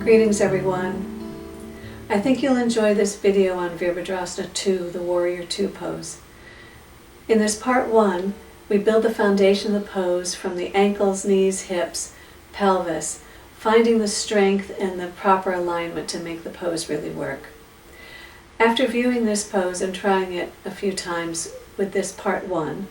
Greetings everyone. I think you'll enjoy this video on Virabhadrasana II, the Warrior II pose. In this part 1, we build the foundation of the pose from the ankles, knees, hips, pelvis, finding the strength and the proper alignment to make the pose really work. After viewing this pose and trying it a few times with this part 1,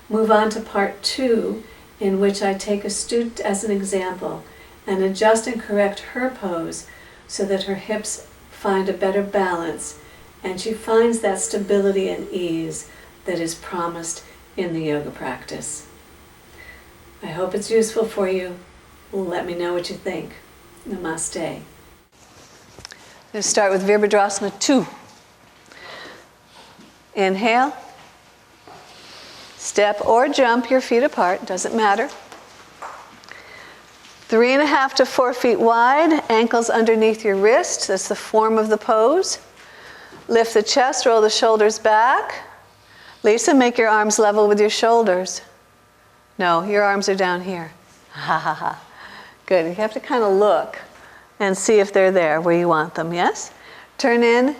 move on to part 2, in which I take a student as an example and adjust and correct her pose so that her hips find a better balance and she finds that stability and ease that is promised in the yoga practice. I hope it's useful for you. Let me know what you think. Namaste. Let's start with Virabhadrasana II. Inhale. Step or jump your feet apart, doesn't matter. 3.5 to 4 feet wide, ankles underneath your wrist. That's the form of the pose. Lift the chest, roll the shoulders back. Lisa, make your arms level with your shoulders. No, your arms are down here. Ha ha ha. Good. You have to kind of look and see if they're there where you want them, yes? Turn in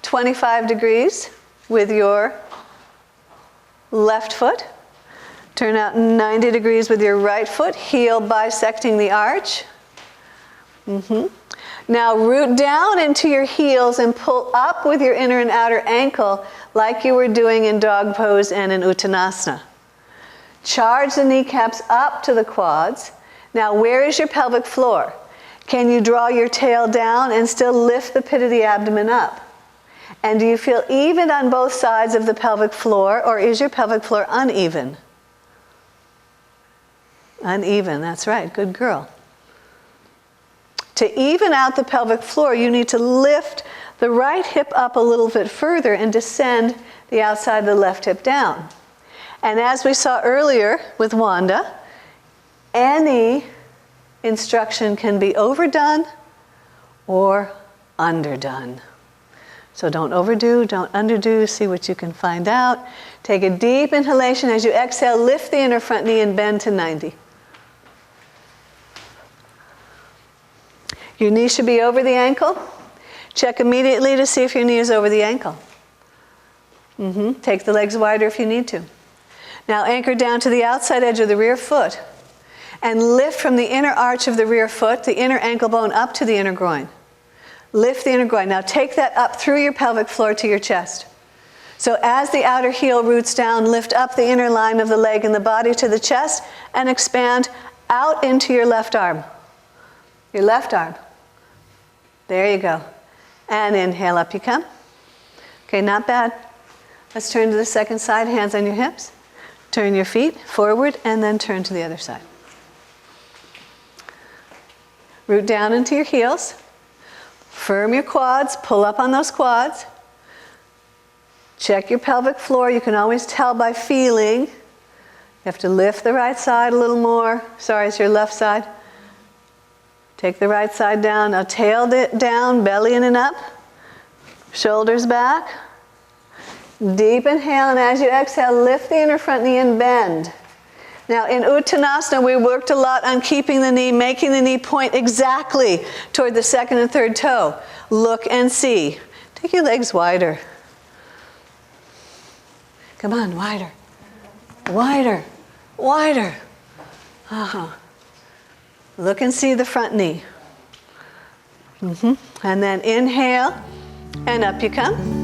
25 degrees with your left foot. Turn out 90 degrees with your right foot, heel bisecting the arch. Now root down into your heels and pull up with your inner and outer ankle like you were doing in dog pose and in Uttanasana. Charge the kneecaps up to the quads. Now where is your pelvic floor? Can you draw your tail down and still lift the pit of the abdomen up? And do you feel even on both sides of the pelvic floor, or is your pelvic floor uneven? Uneven, that's right, good girl. To even out the pelvic floor, you need to lift the right hip up a little bit further and descend the outside of the left hip down. And as we saw earlier with Wanda, any instruction can be overdone or underdone. So don't overdo, don't underdo, see what you can find out. Take a deep inhalation. As you exhale, lift the inner front knee and bend to 90. Your knee should be over the ankle. Check immediately to see if your knee is over the ankle. Take the legs wider if you need to. Now anchor down to the outside edge of the rear foot and lift from the inner arch of the rear foot, the inner ankle bone up to the inner groin. Lift the inner groin. Now take that up through your pelvic floor to your chest. So as the outer heel roots down, lift up the inner line of the leg and the body to the chest and expand out into your left arm. Your left arm. There you go. And inhale, up you come. Okay, not bad. Let's turn to the second side, hands on your hips. Turn your feet forward and then turn to the other side. Root down into your heels. Firm your quads, pull up on those quads. Check your pelvic floor. You can always tell by feeling. You have to lift the right side a little more. Sorry, it's your left side. Take the right side down. Now tail down, belly in and up. Shoulders back. Deep inhale, and as you exhale, lift the inner front knee and bend. Now in Uttanasana, we worked a lot on keeping the knee, making the knee point exactly toward the second and third toe. Look and see. Take your legs wider. Come on, wider. Wider. Wider. Look and see the front knee. And then inhale, and up you come.